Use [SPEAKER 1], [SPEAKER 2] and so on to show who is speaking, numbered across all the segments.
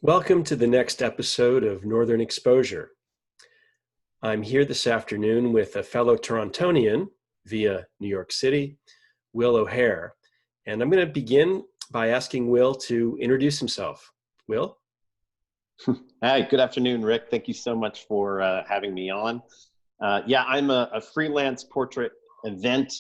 [SPEAKER 1] Welcome to the next episode of Northern Exposure. I'm here this afternoon with a fellow Torontonian via New York City, Will O'Hare. And I'm going to begin by asking Will to introduce himself. Will?
[SPEAKER 2] Hi, good afternoon, Rick. Thank you so much for having me on. I'm a freelance portrait, event,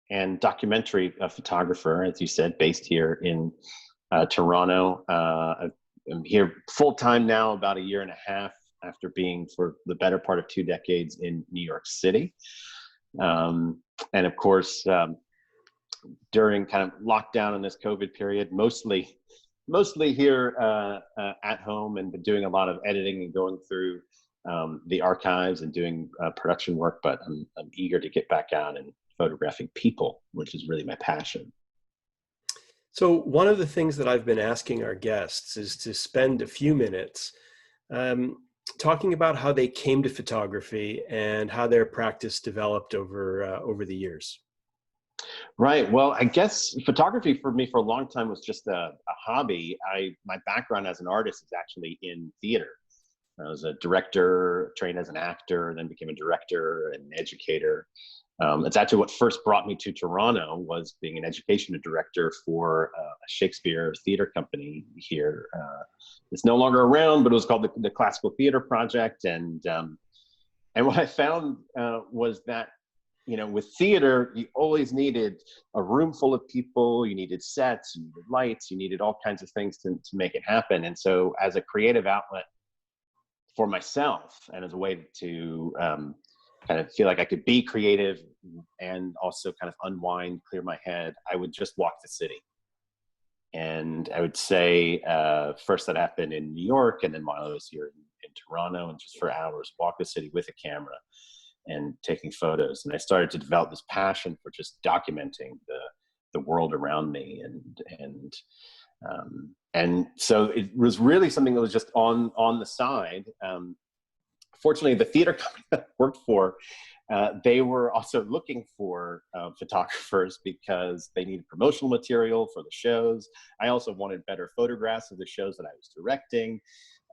[SPEAKER 2] and documentary photographer, as you said, based here in Toronto. I'm here full-time now, about a year and a half after being for the better part of 2 decades in New York City. And of course, during kind of lockdown in this COVID period, mostly here at home, and been doing a lot of editing and going through the archives and doing production work, but I'm eager to get back out and photographing people, which is really my passion.
[SPEAKER 1] So one of the things that I've been asking our guests is to spend a few minutes talking about how they came to photography and how their practice developed over the years.
[SPEAKER 2] Right. Well, I guess photography for me for a long time was just a hobby. My background as an artist is actually in theater. I was a director, trained as an actor, then became a director and an educator. It's actually what first brought me to Toronto, was being an education director for a Shakespeare theater company here. It's no longer around, but it was called the Classical Theater Project. And what I found was that, you know, with theater, you always needed a room full of people, you needed sets, you needed lights, you needed all kinds of things to make it happen. And so as a creative outlet for myself, and as a way to kind of feel like I could be creative and also kind of unwind, clear my head, I would just walk the city. And I would say first that happened in New York, and then while I was here in Toronto, and just for hours, walk the city with a camera and taking photos. And I started to develop this passion for just documenting the world around me. And so it was really something that was just on the side. Fortunately, the theater company that I worked for, they were also looking for photographers because they needed promotional material for the shows. I also wanted better photographs of the shows that I was directing.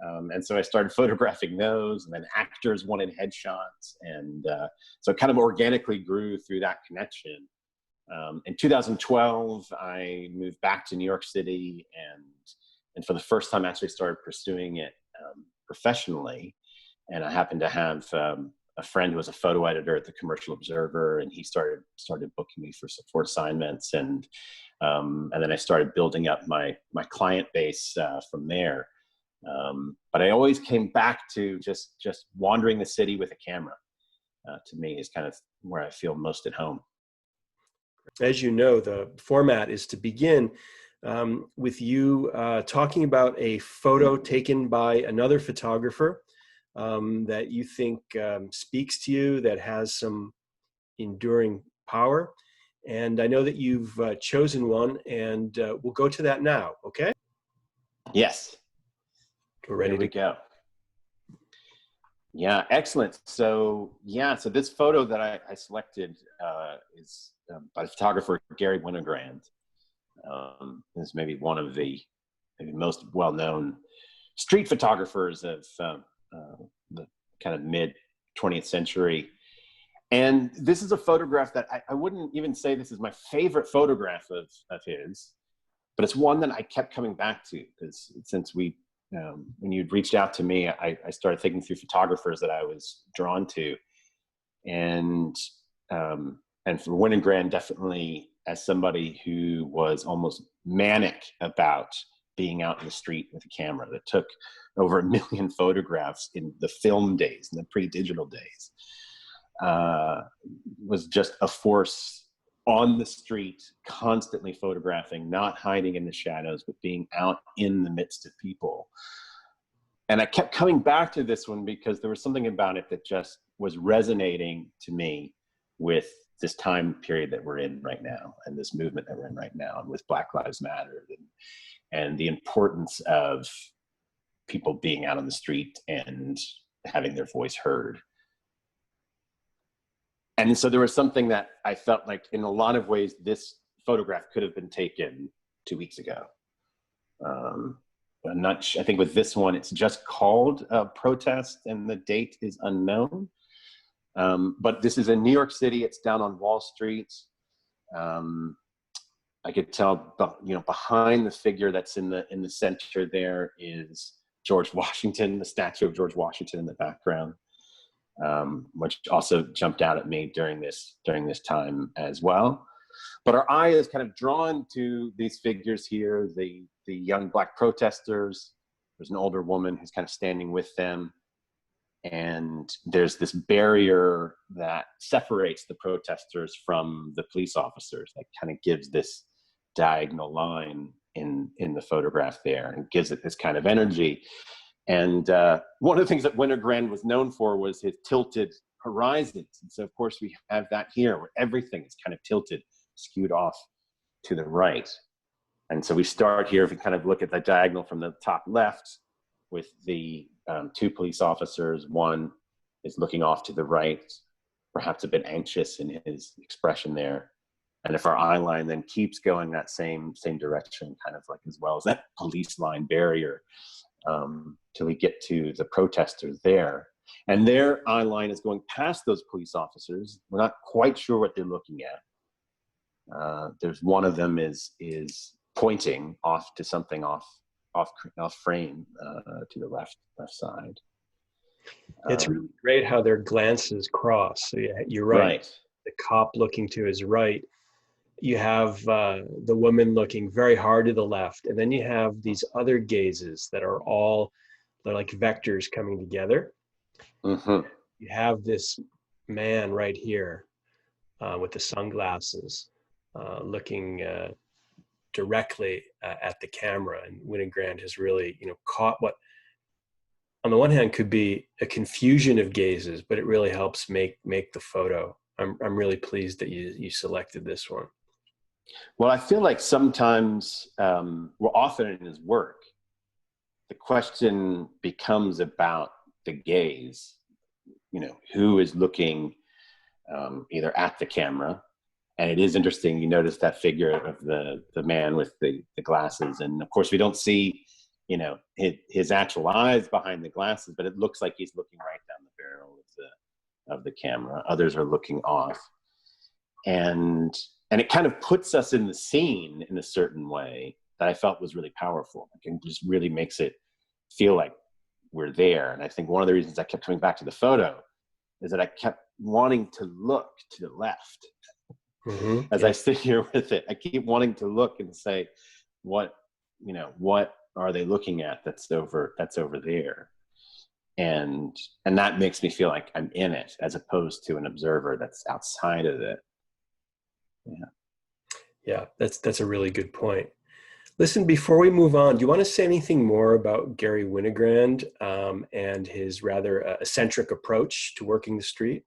[SPEAKER 2] And so I started photographing those, and then actors wanted headshots. And so it kind of organically grew through that connection. In 2012, I moved back to New York City, and for the first time actually started pursuing it professionally. And I happened to have a friend who was a photo editor at the Commercial Observer, and he started booking me for assignments, and then I started building up my client base from there. But I always came back to just wandering the city with a camera. To me, is kind of where I feel most at home.
[SPEAKER 1] As you know, the format is to begin with you talking about a photo taken by another photographer that you think speaks to you, that has some enduring power. And I know that you've chosen one, and we'll go to that now, okay?
[SPEAKER 2] Yes.
[SPEAKER 1] We're ready to
[SPEAKER 2] go. Yeah, excellent. So this photo that I selected is by the photographer Garry Winogrand. Is maybe one of the most well-known street photographers of the kind of mid 20th century. And this is a photograph that I wouldn't even say this is my favorite photograph of his, but it's one that I kept coming back to, because since when you'd reached out to me, I started thinking through photographers that I was drawn to. And for Winogrand, definitely as somebody who was almost manic about being out in the street with a camera, that took over 1 million photographs in the film days, in the pre-digital days, was just a force on the street, constantly photographing, not hiding in the shadows, but being out in the midst of people. And I kept coming back to this one because there was something about it that just was resonating to me with this time period that we're in right now, and this movement that we're in right now, and with Black Lives Matter, and the importance of people being out on the street and having their voice heard. And so there was something that I felt like, in a lot of ways, this photograph could have been taken 2 weeks ago. I think with this one, it's just called Protest and the date is unknown. But this is in New York City. It's down on Wall Street. I could tell, behind the figure that's in the center there is George Washington, the statue of George Washington in the background, which also jumped out at me during this time as well. But our eye is kind of drawn to these figures here, the young Black protesters. There's an older woman who's kind of standing with them. And there's this barrier that separates the protesters from the police officers, that kind of gives this diagonal line in the photograph there and gives it this kind of energy. And one of the things that Winogrand was known for was his tilted horizons. And so, of course, we have that here where everything is kind of tilted, skewed off to the right. And so we start here, if we kind of look at the diagonal from the top left with the two police officers. One is looking off to the right, perhaps a bit anxious in his expression there. And if our eye line then keeps going that same direction, kind of like as well as that police line barrier, till we get to the protesters there. And their eye line is going past those police officers. We're not quite sure what they're looking at. There's one of them is pointing off to something off frame to the left side.
[SPEAKER 1] It's really great how their glances cross. So you're right. The cop looking to his right. You have the woman looking very hard to the left, and then you have these other gazes that are they're like vectors coming together.
[SPEAKER 2] Mm-hmm.
[SPEAKER 1] You have this man right here with the sunglasses looking directly at the camera, and Winogrand has really, caught what, on the one hand, could be a confusion of gazes, but it really helps make the photo. I'm really pleased that you selected this one.
[SPEAKER 2] Well, I feel like sometimes, often in his work, the question becomes about the gaze. Who is looking either at the camera. And it is interesting, you notice that figure of the man with the glasses. And of course, we don't see, his actual eyes behind the glasses, but it looks like he's looking right down the barrel of the camera. Others are looking off. And it kind of puts us in the scene in a certain way that I felt was really powerful. It just really makes it feel like we're there. And I think one of the reasons I kept coming back to the photo is that I kept wanting to look to the left. Mm-hmm. As I sit here with it, I keep wanting to look and say, what are they looking at that's over there? And that makes me feel like I'm in it, as opposed to an observer that's outside of it.
[SPEAKER 1] Yeah, that's a really good point. Listen, before we move on, do you want to say anything more about Garry Winogrand and his rather eccentric approach to working the street?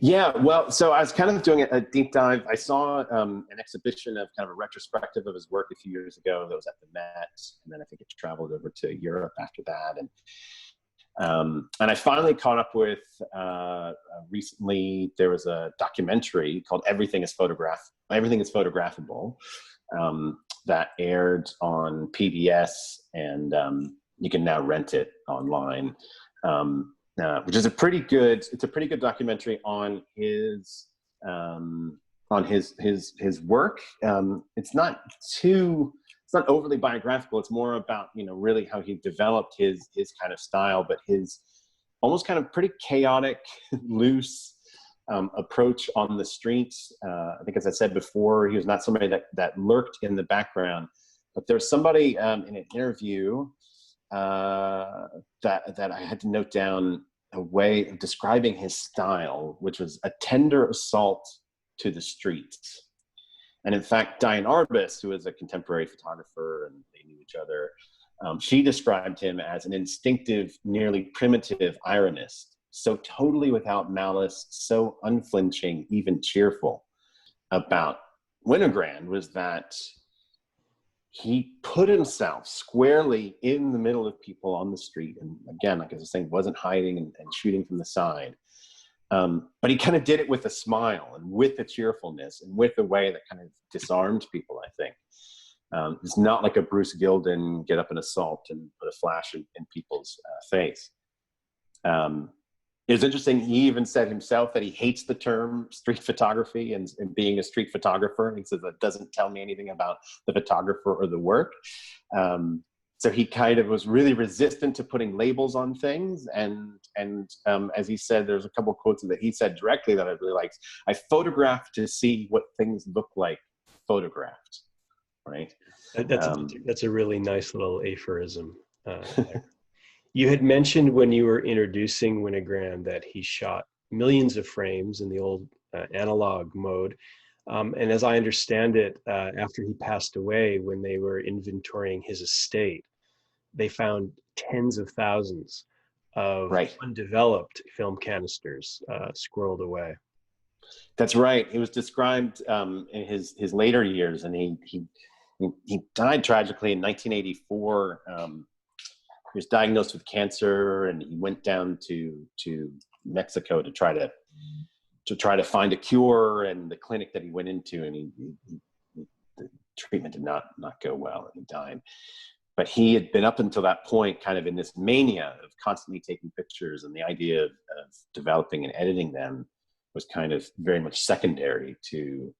[SPEAKER 2] Yeah, well, so I was kind of doing a deep dive. I saw an exhibition of kind of a retrospective of his work a few years ago that was at the Met, and then I think it traveled over to Europe after that. And I finally caught up with, recently there was a documentary called Everything is Photographable, that aired on PBS, and you can now rent it online. Which is a pretty good documentary on his work. It's not overly biographical. It's more about, really how he developed his kind of style, but his almost kind of pretty chaotic, loose approach on the streets. I think, as I said before, he was not somebody that lurked in the background, but there's somebody in an interview that I had to note down a way of describing his style, which was a tender assault to the streets. And in fact, Diane Arbus, who is a contemporary photographer, and they knew each other, she described him as an instinctive, nearly primitive ironist, so totally without malice, so unflinching, even cheerful. About Winogrand was that he put himself squarely in the middle of people on the street. And again, like I was saying, wasn't hiding and shooting from the side. But he kind of did it with a smile and with a cheerfulness and with a way that kind of disarmed people, I think. It's not like a Bruce Gilden get up and assault and put a flash in people's face. It's interesting. He even said himself that he hates the term street photography and being a street photographer. He says that doesn't tell me anything about the photographer or the work. So he kind of was really resistant to putting labels on things. And as he said, there's a couple of quotes that he said directly that I really liked. I photograph to see what things look like photographed, right?
[SPEAKER 1] That's a really nice little aphorism. You had mentioned when you were introducing Winogrand that he shot millions of frames in the old analog mode. And as I understand it, after he passed away, when they were inventorying his estate, they found tens of thousands of undeveloped film canisters squirreled away.
[SPEAKER 2] That's right. He was described in his later years, and he died tragically in 1984. He was diagnosed with cancer, and he went down to Mexico to try to find a cure. And the clinic that he went into, and the treatment did not go well, and he died. But he had been up until that point kind of in this mania of constantly taking pictures, and the idea of developing and editing them was kind of very much secondary to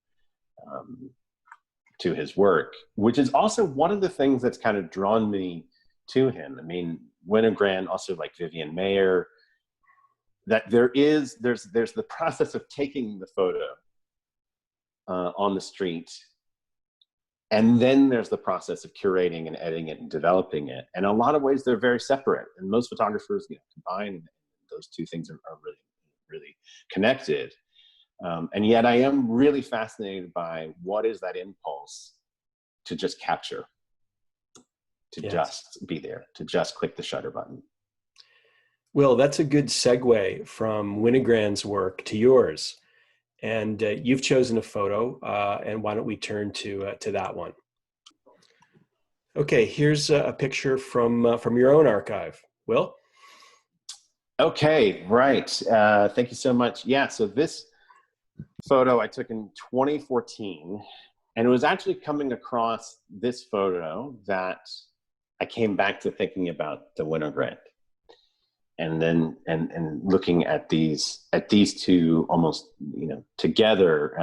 [SPEAKER 2] his work, which is also one of the things that's kind of drawn me to him. I mean, Winogrand, also like Vivian Maier, that there's the process of taking the photo on the street, and then there's the process of curating and editing it and developing it. And in a lot of ways, they're very separate. And most photographers, combine those two things are really, really connected. And yet I am really fascinated by what is that impulse to just capture, to just be there, to just click the shutter button.
[SPEAKER 1] Well, that's a good segue from Winogrand's work to yours. And you've chosen a photo, and why don't we turn to that one? Okay, here's a picture from your own archive. Will?
[SPEAKER 2] Okay, right. Thank you so much. Yeah, so this photo I took in 2014, and it was actually coming across this photo that I came back to thinking about the Winogrand. And then and looking at these two almost together,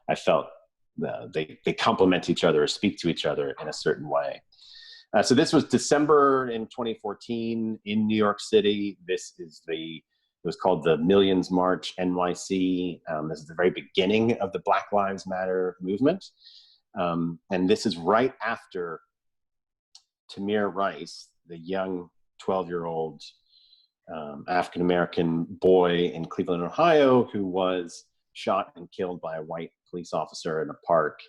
[SPEAKER 2] I felt they complement each other or speak to each other in a certain way. So this was December in 2014 in New York City. It was called the Millions March NYC. This is the very beginning of the Black Lives Matter movement, and this is right after Tamir Rice, the young 12-year-old African-American boy in Cleveland, Ohio, who was shot and killed by a white police officer in a park.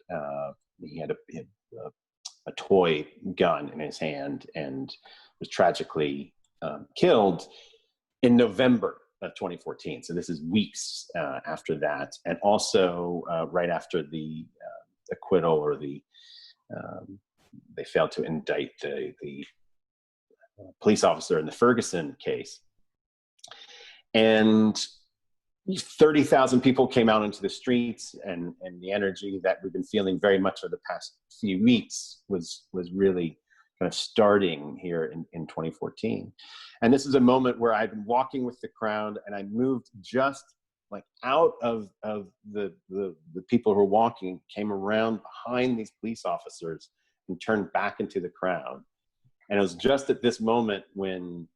[SPEAKER 2] He had a toy gun in his hand and was tragically killed in November of 2014. So this is weeks after that, and also right after the acquittal, or they failed to indict the police officer in the Ferguson case. And 30,000 people came out into the streets, and the energy that we've been feeling very much for the past few weeks was really kind of starting here in 2014. And this is a moment where I've been walking with the crowd, and I moved just like out of the people who were walking, came around behind these police officers and turned back into the crowd. And it was just at this moment when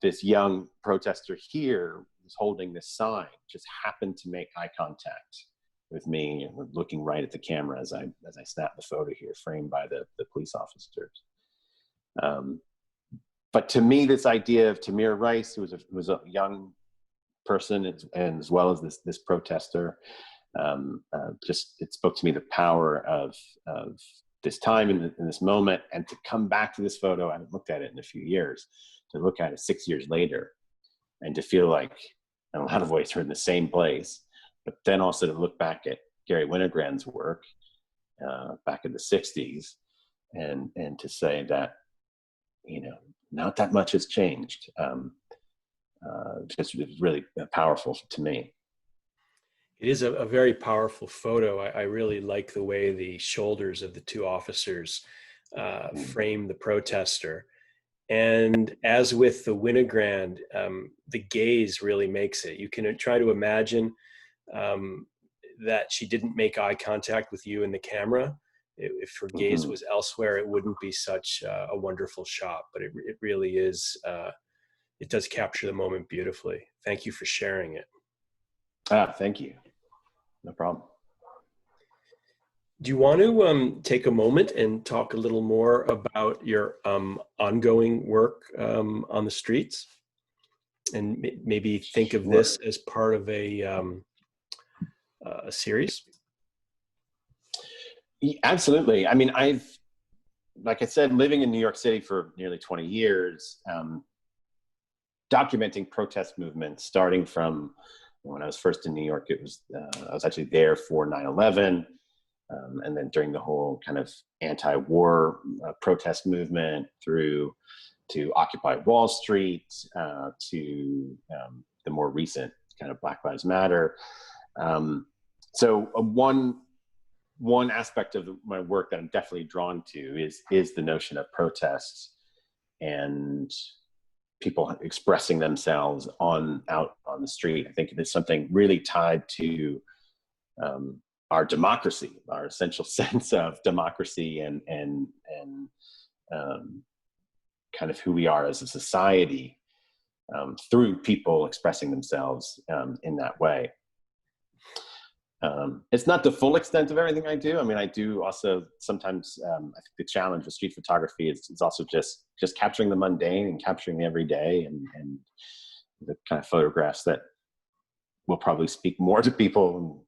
[SPEAKER 2] this young protester here was holding this sign, just happened to make eye contact with me, and looking right at the camera as I snap the photo here, framed by the police officers. But to me, this idea of Tamir Rice, who was a young person, and as well as this protester, just it spoke to me the power of this time in this moment, and to come back to this photo. I haven't looked at it in a few years. To look at it 6 years later, and to feel like in a lot of ways we're in the same place, but then also to look back at Garry Winogrand's work back in the 60s, and to say that, not that much has changed. Just really powerful to me.
[SPEAKER 1] It is a very powerful photo. I really like the way the shoulders of the two officers frame the protester. And as with the Winogrand, the gaze really makes it. You can try to imagine um, that she didn't make eye contact with you in the camera. If her gaze
[SPEAKER 2] Mm-hmm.
[SPEAKER 1] was elsewhere, it wouldn't be such a wonderful shot. But it really is. It does capture the moment beautifully. Thank you for sharing it.
[SPEAKER 2] Thank you. No problem.
[SPEAKER 1] Do you want to take a moment and talk a little more about your ongoing work on the streets, and maybe think of
[SPEAKER 2] Sure.
[SPEAKER 1] this as part of a series?
[SPEAKER 2] Absolutely. I mean, like I said, living in New York City for nearly 20 years, documenting protest movements, starting from when I was first in New York. I was actually there for 9/11. And then during the whole kind of anti-war protest movement through to Occupy Wall Street, to the more recent kind of Black Lives Matter. So one aspect of my work that I'm definitely drawn to is the notion of protests and people expressing themselves out on the street. I think it's something really tied to our democracy, our essential sense of democracy, and kind of who we are as a society, through people expressing themselves in that way. It's not the full extent of everything I do. I mean, I do also sometimes. I think the challenge with street photography is also just capturing the mundane and capturing the everyday, and the kind of photographs that will probably speak more to people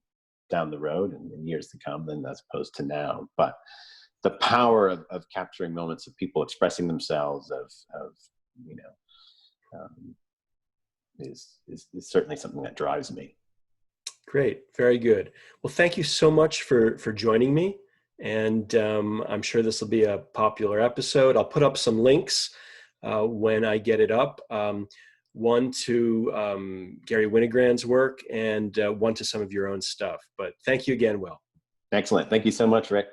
[SPEAKER 2] down the road and in years to come than as opposed to now. But the power of capturing moments of people expressing themselves, of you know, is certainly something that drives me.
[SPEAKER 1] Great, very good. Well, thank you so much for joining me, and I'm sure this will be a popular episode. I'll put up some links when I get it up. One to Garry Winogrand's work, and one to some of your own stuff. But thank you again, Will.
[SPEAKER 2] Excellent. Thank you so much, Rick.